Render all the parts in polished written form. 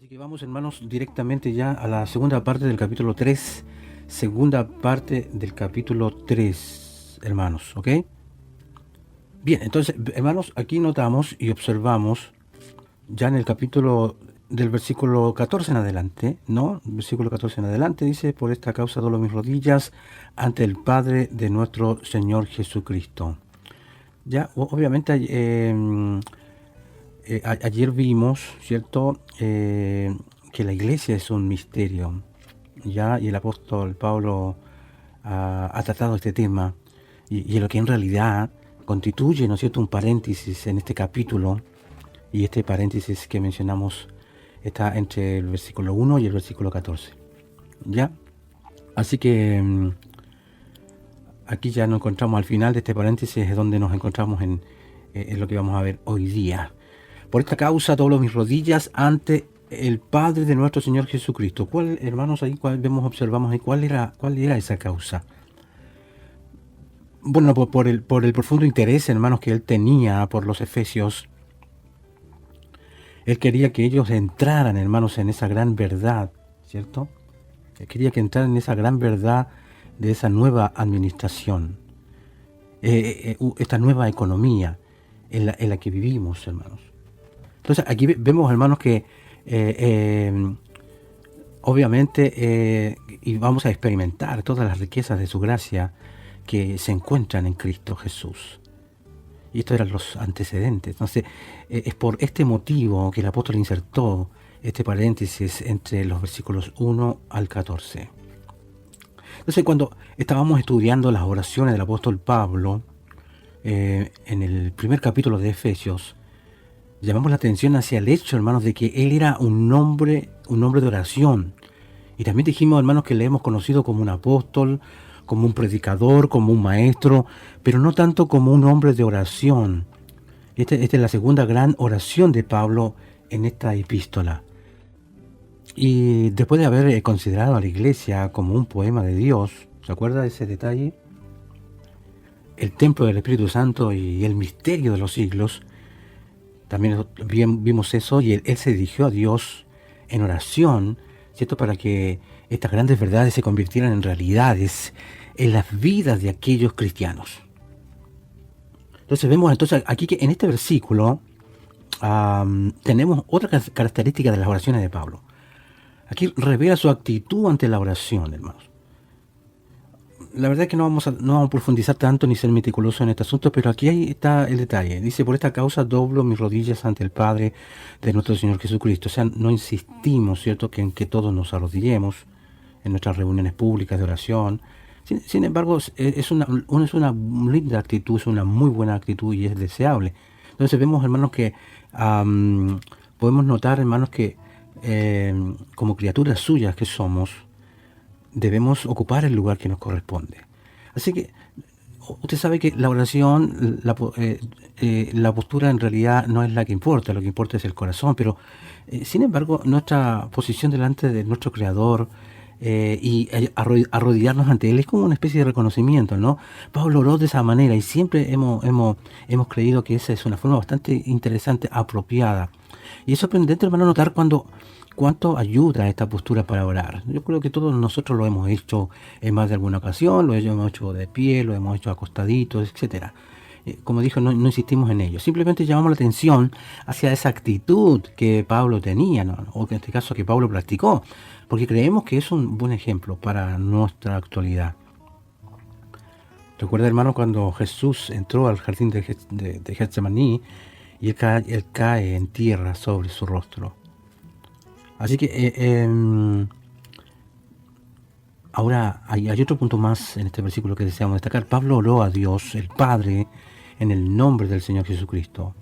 Así que vamos, hermanos, directamente ya a la segunda parte del capítulo 3. Segunda parte del capítulo 3, hermanos, ¿ok? Bien, entonces, hermanos, aquí notamos y observamos ya en el capítulo del versículo 14 en adelante, ¿no? Versículo 14 en adelante dice: por esta causa doblo mis rodillas ante el Padre de nuestro Señor Jesucristo. Ya, obviamente, ayer vimos, ¿cierto?, que la iglesia es un misterio, ¿ya? Y el apóstol Pablo ha tratado este tema, y lo que en realidad constituye, ¿no es cierto?, un paréntesis en este capítulo, y este paréntesis que mencionamos está entre el versículo 1 y el versículo 14, ¿ya? Así que aquí ya nos encontramos al final de este paréntesis, es donde nos encontramos en lo que vamos a ver hoy día. Por esta causa doblo mis rodillas ante el Padre de nuestro Señor Jesucristo. ¿Cuál, hermanos, ahí observamos ahí cuál era esa causa? Bueno, por el profundo interés, hermanos, que él tenía por los efesios. Él quería que ellos entraran, hermanos, en esa gran verdad, ¿cierto? Él quería que entraran en esa gran verdad de esa nueva administración, esta nueva economía en la que vivimos, hermanos. Entonces aquí vemos, hermanos, que obviamente y vamos a experimentar todas las riquezas de su gracia que se encuentran en Cristo Jesús. Y estos eran los antecedentes. Entonces, es por este motivo que el apóstol insertó este paréntesis entre los versículos 1 al 14. Entonces, cuando estábamos estudiando las oraciones del apóstol Pablo, en el primer capítulo de Efesios, llamamos la atención hacia el hecho, hermanos, de que él era un hombre de oración. Y también dijimos, hermanos, que le hemos conocido como un apóstol, como un predicador, como un maestro, pero no tanto como un hombre de oración. Esta es la segunda gran oración de Pablo en esta epístola. Y después de haber considerado a la iglesia como un poema de Dios, ¿se acuerda de ese detalle? El templo del Espíritu Santo y el misterio de los siglos. También vimos eso, y él se dirigió a Dios en oración, ¿cierto?, para que estas grandes verdades se convirtieran en realidades en las vidas de aquellos cristianos. Entonces vemos aquí que en este versículo tenemos otra característica de las oraciones de Pablo. Aquí revela su actitud ante la oración, hermanos. La verdad es que no vamos a profundizar tanto ni ser meticulosos en este asunto, pero aquí está el detalle. Dice: por esta causa doblo mis rodillas ante el Padre de nuestro Señor Jesucristo. O sea, no insistimos, ¿cierto?, en que todos nos arrodillemos en nuestras reuniones públicas de oración. Sin embargo, es una linda actitud, es una muy buena actitud y es deseable. Entonces vemos, hermanos, que podemos notar, hermanos, que como criaturas suyas que somos, debemos ocupar el lugar que nos corresponde. Así que usted sabe que la oración, la postura en realidad no es la que importa, lo que importa es el corazón, pero sin embargo nuestra posición delante de nuestro Creador y arrodillarnos ante Él es como una especie de reconocimiento, ¿no? Pablo oró de esa manera y siempre hemos creído que esa es una forma bastante interesante, apropiada. Y es sorprendente, hermano, notar cuánto ayuda esta postura para orar. Yo creo que todos nosotros lo hemos hecho en más de alguna ocasión, lo hemos hecho de pie, lo hemos hecho acostaditos, etc. Como dijo, no insistimos en ello. Simplemente llamamos la atención hacia esa actitud que Pablo tenía, ¿no?, o en este caso que Pablo practicó, porque creemos que es un buen ejemplo para nuestra actualidad. Recuerda, hermano, cuando Jesús entró al jardín de Getsemaní y él cae en tierra sobre su rostro. Así que ahora hay otro punto más en este versículo que deseamos destacar. Pablo oró a Dios, el Padre, en el nombre del Señor Jesucristo.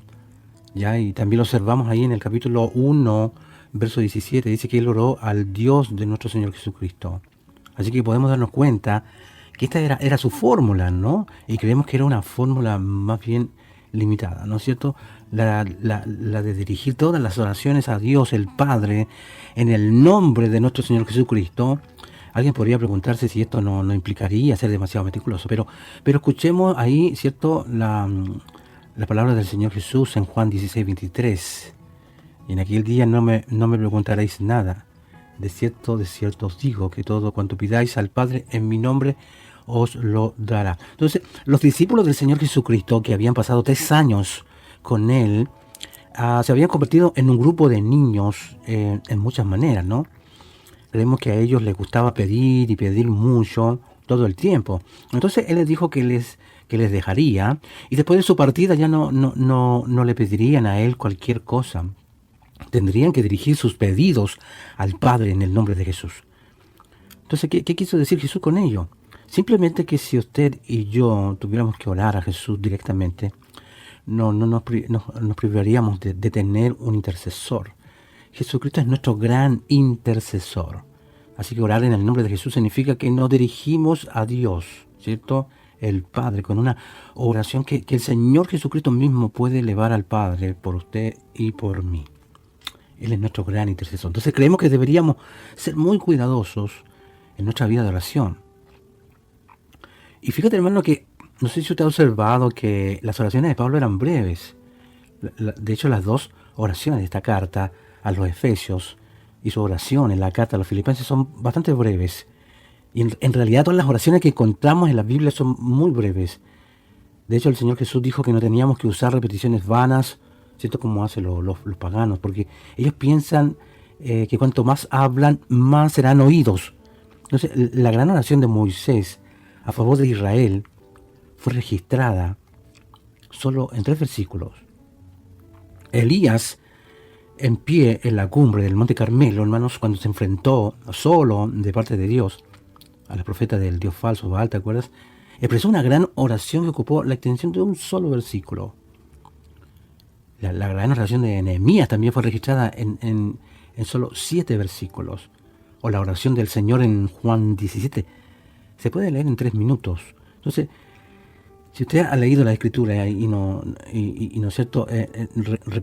¿Ya? Y también lo observamos ahí en el capítulo 1, verso 17. Dice que él oró al Dios de nuestro Señor Jesucristo. Así que podemos darnos cuenta que esta era su fórmula, ¿no? Y creemos que era una fórmula más bien limitada, ¿no es cierto? La de dirigir todas las oraciones a Dios, el Padre, en el nombre de nuestro Señor Jesucristo. Alguien podría preguntarse si esto no implicaría ser demasiado meticuloso, pero escuchemos ahí, ¿cierto?, la palabra del Señor Jesús en Juan 16:23. Y en aquel día no me preguntaréis nada. De cierto os digo que todo cuanto pidáis al Padre en mi nombre os lo dará. Entonces, los discípulos del Señor Jesucristo, que habían pasado 3 años con Él, se habían convertido en un grupo de niños en muchas maneras, ¿no? Creemos que a ellos les gustaba pedir y pedir mucho todo el tiempo. Entonces Él les dijo que les dejaría, y después de su partida ya no le pedirían a Él cualquier cosa. Tendrían que dirigir sus pedidos al Padre en el nombre de Jesús. Entonces, ¿qué quiso decir Jesús con ello? Simplemente que si usted y yo tuviéramos que orar a Jesús directamente, no nos privaríamos de tener un intercesor. Jesucristo es nuestro gran intercesor. Así que orar en el nombre de Jesús significa que nos dirigimos a Dios, ¿cierto? El Padre, con una oración que el Señor Jesucristo mismo puede elevar al Padre por usted y por mí. Él es nuestro gran intercesor. Entonces creemos que deberíamos ser muy cuidadosos en nuestra vida de oración. Y fíjate, hermano, que no sé si usted ha observado que las oraciones de Pablo eran breves. De hecho, las 2 oraciones de esta carta a los Efesios y su oración en la carta a los Filipenses son bastante breves. Y en realidad todas las oraciones que encontramos en la Biblia son muy breves. De hecho, el Señor Jesús dijo que no teníamos que usar repeticiones vanas, ¿cierto? Como hacen los paganos, porque ellos piensan que cuanto más hablan, más serán oídos. Entonces, la gran oración de Moisés a favor de Israel fue registrada solo en 3 versículos. Elías, en pie en la cumbre del Monte Carmelo, hermanos, cuando se enfrentó solo de parte de Dios a la profeta del Dios falso, Baal, ¿te acuerdas? Expresó una gran oración que ocupó la extensión de un solo versículo. La gran oración de Nehemías también fue registrada en solo 7 versículos. O la oración del Señor en Juan 17. Se puede leer en 3 minutos. Entonces, si usted ha leído la Escritura y no es cierto,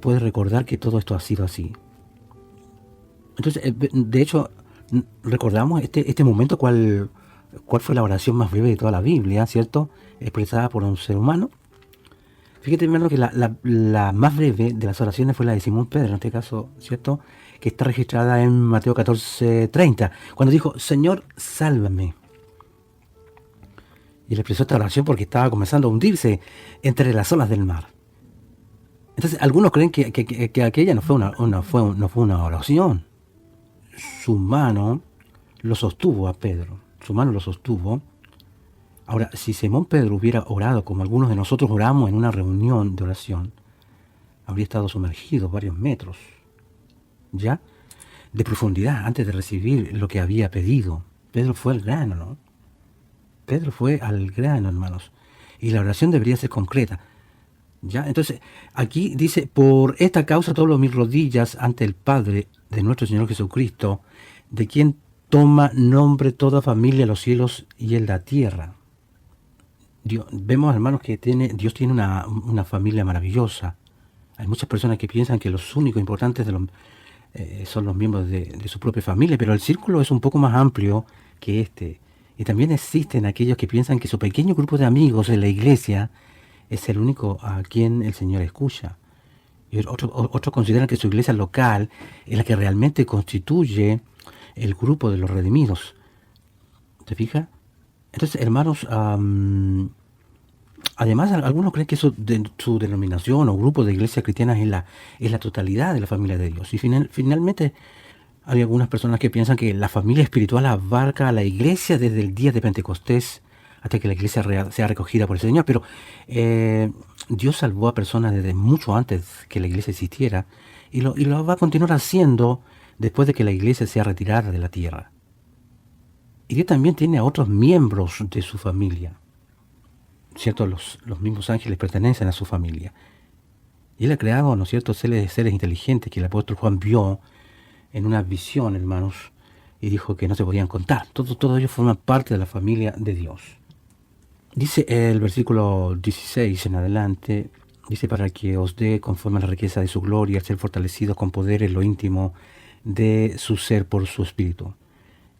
puede recordar que todo esto ha sido así. Entonces, de hecho, recordamos este momento, cuál fue la oración más breve de toda la Biblia, ¿cierto? Expresada por un ser humano. Fíjate, hermano, que la más breve de las oraciones fue la de Simón Pedro, en este caso, ¿cierto? Que está registrada en Mateo 14:30, cuando dijo, Señor, sálvame. Y le expresó esta oración porque estaba comenzando a hundirse entre las olas del mar. Entonces, algunos creen que aquella no fue una oración. Su mano lo sostuvo a Pedro. Su mano lo sostuvo. Ahora, si Simón Pedro hubiera orado como algunos de nosotros oramos en una reunión de oración, habría estado sumergido varios metros, ¿ya? De profundidad antes de recibir lo que había pedido. Pedro fue al grano, ¿no? Pedro fue al grano, hermanos. Y la oración debería ser concreta, ¿ya? Entonces, aquí dice, por esta causa doblo mis rodillas ante el Padre de nuestro Señor Jesucristo, de quien toma nombre toda familia en los cielos y en la tierra. Vemos, hermanos, que Dios tiene una familia maravillosa. Hay muchas personas que piensan que los únicos importantes son los miembros de su propia familia, pero el círculo es un poco más amplio que este. Y también existen aquellos que piensan que su pequeño grupo de amigos en la iglesia es el único a quien el Señor escucha. Y otros consideran que su iglesia local es la que realmente constituye el grupo de los redimidos. ¿Te fijas? Entonces, hermanos, además algunos creen que su denominación o grupo de iglesias cristianas es la totalidad de la familia de Dios. Y finalmente hay algunas personas que piensan que la familia espiritual abarca a la iglesia desde el día de Pentecostés hasta que la iglesia sea recogida por el Señor. Pero Dios salvó a personas desde mucho antes que la iglesia existiera y lo va a continuar haciendo después de que la iglesia sea retirada de la tierra. Y Dios también tiene a otros miembros de su familia, ¿cierto? Los mismos ángeles pertenecen a su familia. Y Él ha creado, ¿no es cierto?, seres inteligentes que el apóstol Juan vio en una visión, hermanos, y dijo que no se podían contar. Todos ellos forman parte de la familia de Dios. Dice el versículo 16 en adelante, dice, para que os dé conforme a la riqueza de su gloria, ser fortalecidos con poder en lo íntimo de su ser por su espíritu.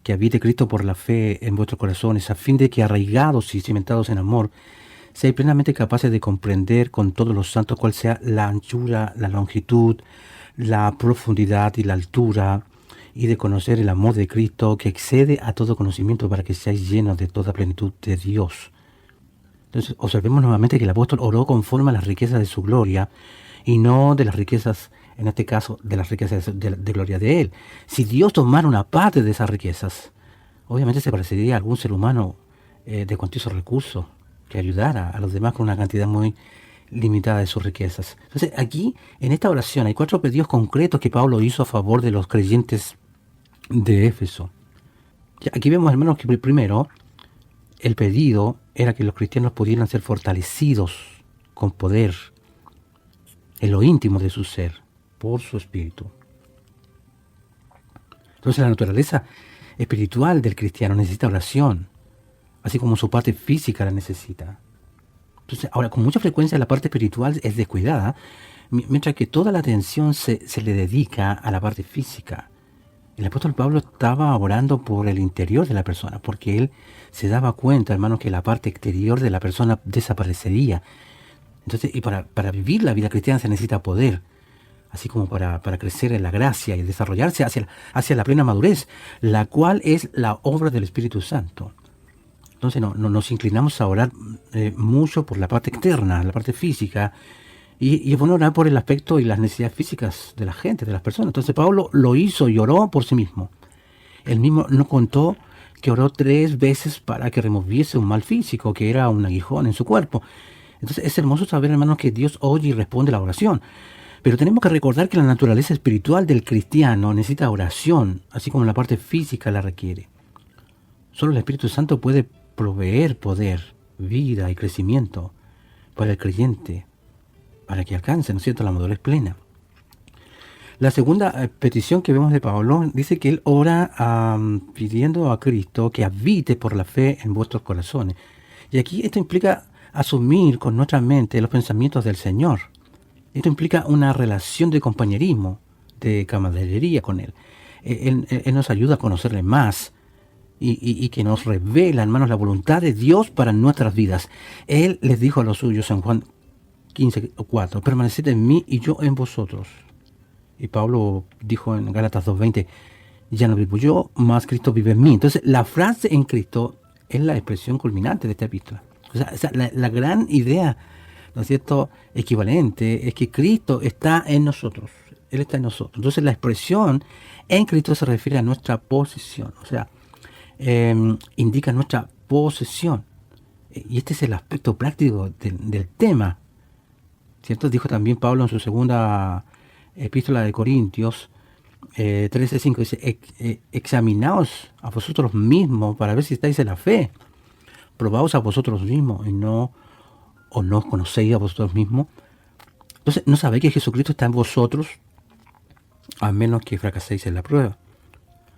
Que habite Cristo por la fe en vuestros corazones, a fin de que arraigados y cimentados en amor, seáis plenamente capaces de comprender con todos los santos cuál sea la anchura, la longitud, la profundidad y la altura y de conocer el amor de Cristo que excede a todo conocimiento para que seáis llenos de toda plenitud de Dios. Entonces observemos nuevamente que el apóstol oró conforme a las riquezas de su gloria y no de las riquezas, en este caso, de las riquezas de gloria de Él. Si Dios tomara una parte de esas riquezas, obviamente se parecería a algún ser humano de cuantiosos recursos que ayudara a los demás con una cantidad muy limitada de sus riquezas. Entonces aquí, en esta oración, hay 4 pedidos concretos que Pablo hizo a favor de los creyentes de Éfeso. Aquí vemos, hermanos, que primero, el pedido era que los cristianos pudieran ser fortalecidos con poder en lo íntimo de su ser, por su espíritu. Entonces la naturaleza espiritual del cristiano necesita oración, así como su parte física la necesita. Entonces, ahora, con mucha frecuencia la parte espiritual es descuidada, mientras que toda la atención se le dedica a la parte física. El apóstol Pablo estaba orando por el interior de la persona, porque él se daba cuenta, hermanos, que la parte exterior de la persona desaparecería. Entonces, y para vivir la vida cristiana se necesita poder, así como para crecer en la gracia y desarrollarse hacia la plena madurez, la cual es la obra del Espíritu Santo. Entonces nos inclinamos a orar mucho por la parte externa, la parte física, y es bueno orar por el aspecto y las necesidades físicas de la gente, de las personas. Entonces Pablo lo hizo y oró por sí mismo. Él mismo nos contó que oró 3 veces para que removiese un mal físico, que era un aguijón en su cuerpo. Entonces es hermoso saber, hermanos, que Dios oye y responde la oración. Pero tenemos que recordar que la naturaleza espiritual del cristiano necesita oración, así como la parte física la requiere. Solo el Espíritu Santo puede proveer poder, vida y crecimiento para el creyente, para que alcance, ¿no es cierto?, la madurez plena. La segunda petición que vemos de Pablo dice que él ora pidiendo a Cristo que habite por la fe en vuestros corazones. Y aquí esto implica asumir con nuestra mente los pensamientos del Señor. Esto implica una relación de compañerismo, de camaradería con Él. Él nos ayuda a conocerle más y que nos revela, hermanos, la voluntad de Dios para nuestras vidas. Él les dijo a los suyos en Juan 15:4, permaneced en mí y yo en vosotros. Y Pablo dijo en Gálatas 2:20, ya no vivo yo, más Cristo vive en mí. Entonces la frase en Cristo es la expresión culminante de esta epístola. O sea, la gran idea, ¿no es cierto?, equivalente es que Cristo está en nosotros. Él está en nosotros. Entonces la expresión en Cristo se refiere a nuestra posición. O sea, indica nuestra posesión. Y este es el aspecto práctico del tema, ¿cierto? Dijo también Pablo en su segunda epístola de Corintios 13:5, dice, examinaos a vosotros mismos para ver si estáis en la fe. Probaos a vosotros mismos o no os conocéis a vosotros mismos. Entonces, ¿no sabéis que Jesucristo está en vosotros? A menos que fracaséis en la prueba.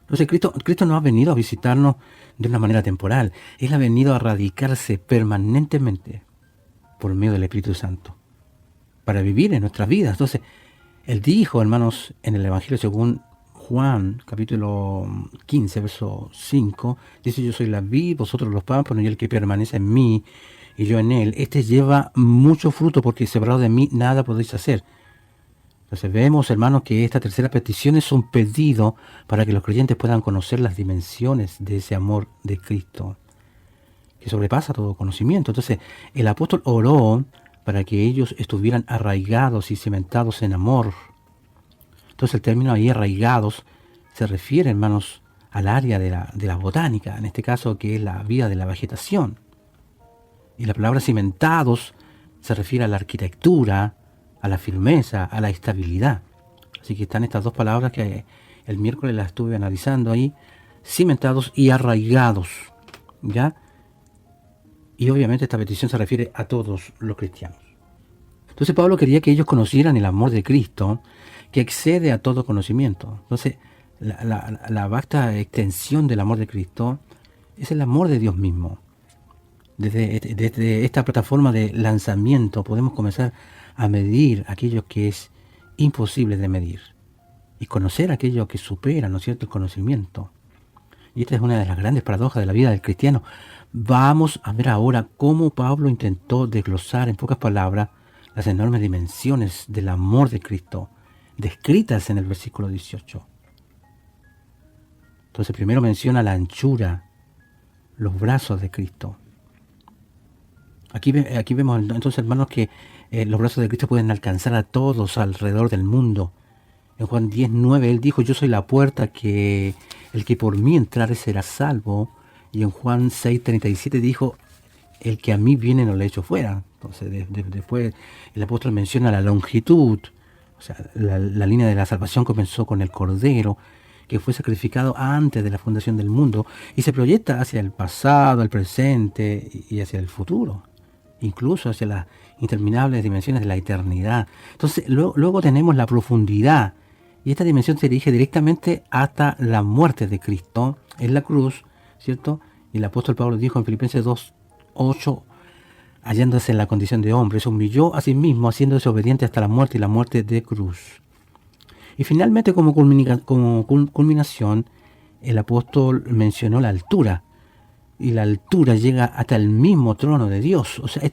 Entonces, Cristo no ha venido a visitarnos de una manera temporal. Él ha venido a radicarse permanentemente por medio del Espíritu Santo para vivir en nuestras vidas. Entonces, Él dijo, hermanos, en el Evangelio según Juan, capítulo 15, verso 5, dice, yo soy la vid, vosotros los pámpanos, y el que permanece en mí y yo en él, este lleva mucho fruto, porque separado de mí nada podéis hacer. Entonces vemos, hermanos, que esta tercera petición es un pedido para que los creyentes puedan conocer las dimensiones de ese amor de Cristo, que sobrepasa todo conocimiento. Entonces el apóstol oró para que ellos estuvieran arraigados y cimentados en amor. Entonces el término ahí, arraigados, se refiere, hermanos, al área de la botánica, en este caso que es la vida de la vegetación. Y la palabra cimentados se refiere a la arquitectura, a la firmeza, a la estabilidad. Así que están estas dos palabras que el miércoles las estuve analizando ahí, cimentados y arraigados, ¿ya? Y obviamente esta petición se refiere a todos los cristianos. Entonces Pablo quería que ellos conocieran el amor de Cristo, que excede a todo conocimiento. Entonces la vasta extensión del amor de Cristo es el amor de Dios mismo. Desde esta plataforma de lanzamiento podemos comenzar a medir aquello que es imposible de medir y conocer aquello que supera, ¿no es cierto?, el conocimiento. Y esta es una de las grandes paradojas de la vida del cristiano. Vamos a ver ahora cómo Pablo intentó desglosar en pocas palabras las enormes dimensiones del amor de Cristo descritas en el versículo 18. Entonces primero menciona la anchura, los brazos de Cristo. Aquí vemos entonces, hermanos, que los brazos de Cristo pueden alcanzar a todos alrededor del mundo. En Juan 10:9 él dijo, yo soy la puerta, que el que por mí entrare será salvo. Y en Juan 6:37 dijo, el que a mí viene no le echo fuera. Entonces después el apóstol menciona la longitud. O sea, la línea de la salvación comenzó con el Cordero, que fue sacrificado antes de la fundación del mundo, y se proyecta hacia el pasado, el presente y hacia el futuro, incluso hacia las interminables dimensiones de la eternidad. Entonces luego tenemos la profundidad, y esta dimensión se dirige directamente hasta la muerte de Cristo en la cruz, ¿cierto? Y el apóstol Pablo dijo en Filipenses 2:8, hallándose en la condición de hombre, se humilló a sí mismo, haciéndose obediente hasta la muerte y la muerte de cruz. Y finalmente, como culminación, el apóstol mencionó la altura. Y la altura llega hasta el mismo trono de Dios. O sea,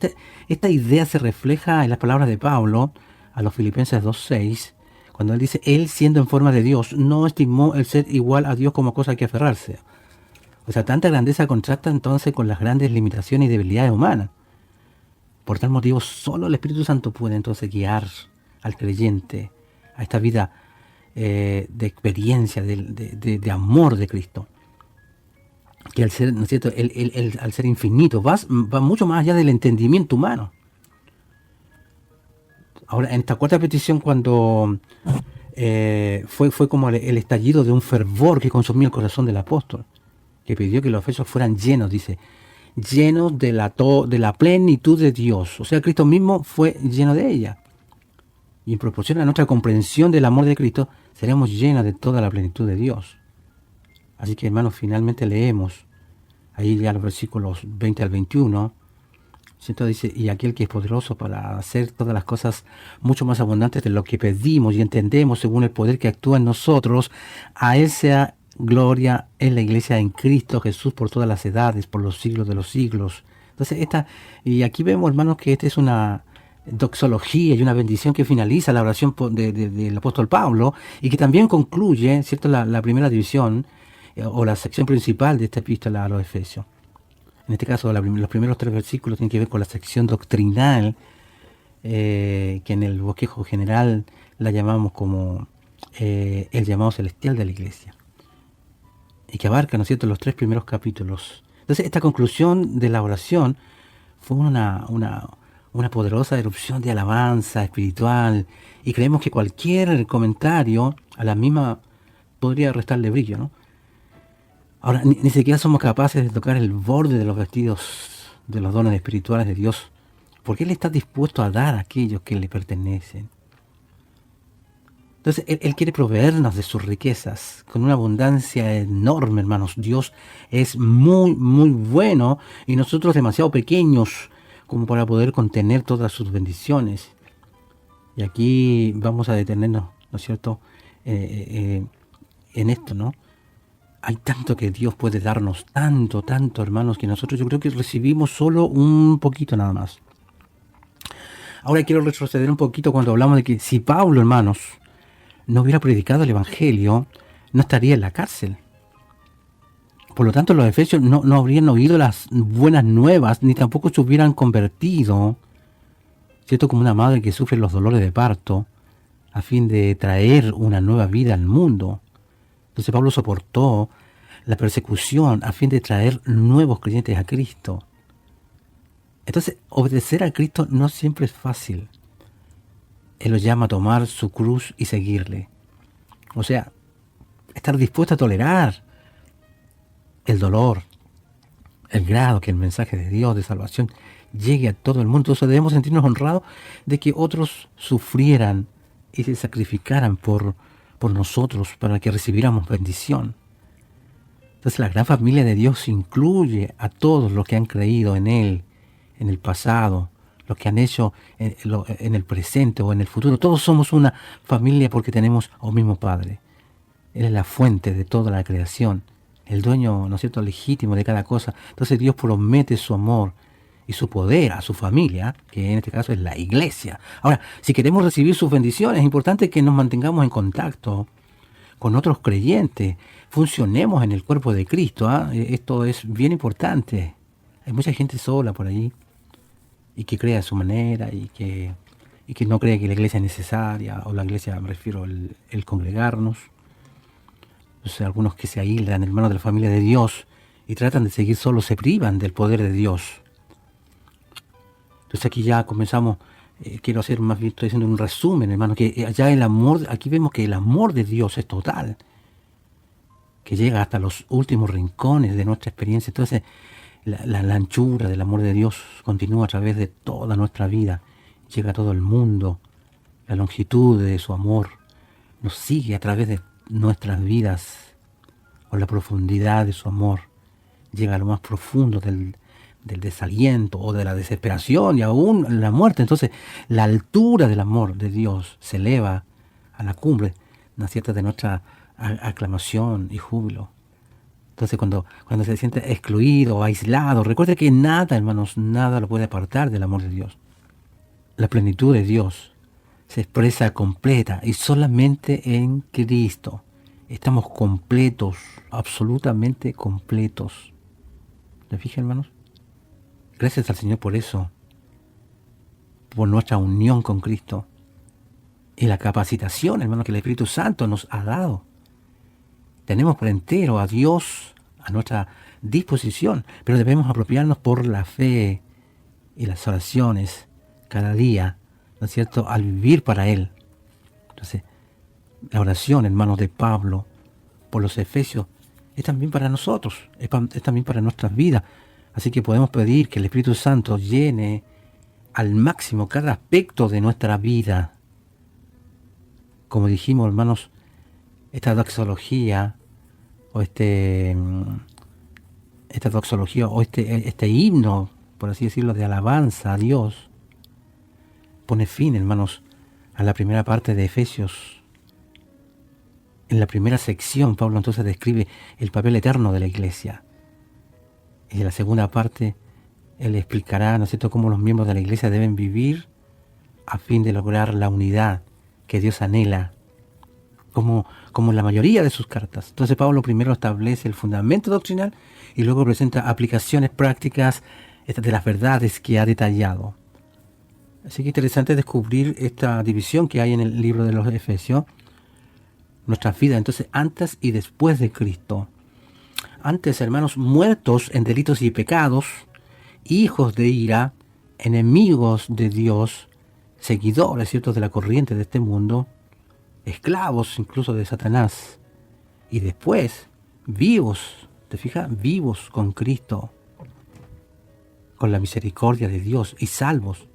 esta idea se refleja en las palabras de Pablo a los Filipenses 2:6, cuando él dice, él siendo en forma de Dios, no estimó el ser igual a Dios como cosa que aferrarse. O sea, tanta grandeza contrasta entonces con las grandes limitaciones y debilidades humanas. Por tal motivo, solo el Espíritu Santo puede entonces guiar al creyente a esta vida de experiencia, de amor de Cristo, que al ser, ¿no es cierto?, al ser infinito, va mucho más allá del entendimiento humano. Ahora, en esta cuarta petición, cuando fue como el estallido de un fervor que consumía el corazón del apóstol, que pidió que los efesios fueran llenos, dice, llenos de la plenitud de Dios. O sea, Cristo mismo fue lleno de ella. Y en proporción a nuestra comprensión del amor de Cristo, seremos llenos de toda la plenitud de Dios. Así que, hermanos, finalmente leemos ahí ya los versículos 20 al 21. ¿Cierto? Dice, y aquel que es poderoso para hacer todas las cosas mucho más abundantes de lo que pedimos y entendemos según el poder que actúa en nosotros, a él sea gloria en la iglesia en Cristo Jesús por todas las edades, por los siglos de los siglos. Entonces, y aquí vemos, hermanos, que esta es una doxología y una bendición que finaliza la oración del apóstol Pablo, y que también concluye, ¿cierto?, la primera división o la sección principal de esta epístola a los Efesios. En este caso, los primeros 3 versículos tienen que ver con la sección doctrinal, que en el bosquejo general la llamamos como el llamado celestial de la iglesia, y que abarca, ¿no es cierto?, los 3 primeros capítulos. Entonces, esta conclusión de la oración fue una poderosa erupción de alabanza espiritual, y creemos que cualquier comentario a la misma podría restarle brillo, ¿no? Ahora, ni siquiera somos capaces de tocar el borde de los vestidos de los dones espirituales de Dios, porque Él está dispuesto a dar a aquellos que le pertenecen. Entonces, Él quiere proveernos de sus riquezas con una abundancia enorme, hermanos. Dios es muy, muy bueno, y nosotros demasiado pequeños como para poder contener todas sus bendiciones. Y aquí vamos a detenernos, ¿no es cierto?, en esto, ¿no? Hay tanto que Dios puede darnos, tanto, hermanos, que nosotros yo creo que recibimos solo un poquito nada más. Ahora quiero retroceder un poquito cuando hablamos de que si Pablo, hermanos, no hubiera predicado el Evangelio, no estaría en la cárcel. Por lo tanto, los efesios no habrían oído las buenas nuevas, ni tampoco se hubieran convertido, ¿cierto?, como una madre que sufre los dolores de parto, a fin de traer una nueva vida al mundo. Entonces Pablo soportó la persecución a fin de traer nuevos creyentes a Cristo. Entonces, obedecer a Cristo no siempre es fácil. Él los llama a tomar su cruz y seguirle. O sea, estar dispuesto a tolerar el dolor, el grado que el mensaje de Dios de salvación llegue a todo el mundo. Entonces debemos sentirnos honrados de que otros sufrieran y se sacrificaran por nosotros para que recibiéramos bendición. Entonces la gran familia de Dios incluye a todos los que han creído en Él, en el pasado, los que han hecho en el presente o en el futuro. Todos somos una familia porque tenemos un mismo Padre. Él es la fuente de toda la creación, el dueño, ¿no es cierto?, legítimo de cada cosa. Entonces Dios promete su amor y su poder a su familia, que en este caso es la iglesia. Ahora, si queremos recibir sus bendiciones, es importante que nos mantengamos en contacto con otros creyentes, funcionemos en el cuerpo de Cristo. Esto es bien importante. Hay mucha gente sola por ahí y que cree a su manera y que no cree que la iglesia es necesaria, o la iglesia, me refiero, el congregarnos. Entonces, algunos que se aíslan, hermanos de la familia de Dios, y tratan de seguir solos, se privan del poder de Dios. Entonces aquí ya comenzamos, quiero hacer más bien, estoy haciendo un resumen, hermano, que ya el amor, aquí vemos que el amor de Dios es total, que llega hasta los últimos rincones de nuestra experiencia. Entonces la anchura del amor de Dios continúa a través de toda nuestra vida, llega a todo el mundo. La longitud de su amor nos sigue a través de nuestras vidas, o la profundidad de su amor llega a lo más profundo del desaliento o de la desesperación y aún la muerte. Entonces la altura del amor de Dios se eleva a la cumbre, ¿no es cierto?, de nuestra aclamación y júbilo. Entonces cuando se siente excluido o aislado, recuerde que nada, hermanos, nada lo puede apartar del amor de Dios. La plenitud de Dios se expresa completa y solamente en Cristo. Estamos completos, absolutamente completos. ¿Se fijan, hermanos? Gracias al Señor por eso, por nuestra unión con Cristo y la capacitación, hermanos, que el Espíritu Santo nos ha dado. Tenemos por entero a Dios a nuestra disposición, pero debemos apropiarnos por la fe y las oraciones cada día, ¿no es cierto?, al vivir para Él. Entonces, la oración, hermanos, de Pablo por los efesios es también para nosotros, es también para nuestras vidas. Así que podemos pedir que el Espíritu Santo llene al máximo cada aspecto de nuestra vida. Como dijimos, hermanos, esta doxología o este himno, por así decirlo, de alabanza a Dios, pone fin, hermanos, a la primera parte de Efesios. En la primera sección, Pablo entonces describe el papel eterno de la iglesia. Y en la segunda parte, él explicará, ¿no es cierto?, cómo los miembros de la iglesia deben vivir a fin de lograr la unidad que Dios anhela, como en la mayoría de sus cartas. Entonces Pablo primero establece el fundamento doctrinal y luego presenta aplicaciones prácticas de las verdades que ha detallado. Así que interesante descubrir esta división que hay en el libro de los Efesios. Nuestras vidas, entonces, antes y después de Cristo. Antes, hermanos, muertos en delitos y pecados, hijos de ira, enemigos de Dios, seguidores, ¿cierto?, de la corriente de este mundo, esclavos incluso de Satanás. Y después, vivos, ¿te fijas? Vivos con Cristo, con la misericordia de Dios y salvos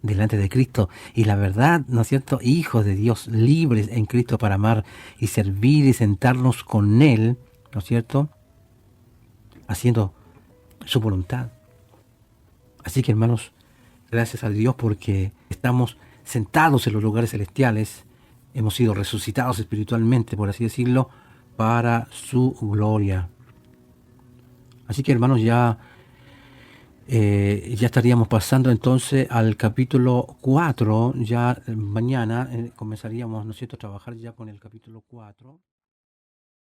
delante de Cristo y la verdad, ¿no es cierto?, hijos de Dios, libres en Cristo para amar y servir y sentarnos con Él, ¿no es cierto?, haciendo su voluntad. Así que, hermanos, gracias a Dios porque estamos sentados en los lugares celestiales, hemos sido resucitados espiritualmente, por así decirlo, para su gloria. Así que, hermanos, ya estaríamos pasando entonces al capítulo 4, ya mañana comenzaríamos, ¿no es cierto?, a trabajar ya con el capítulo 4.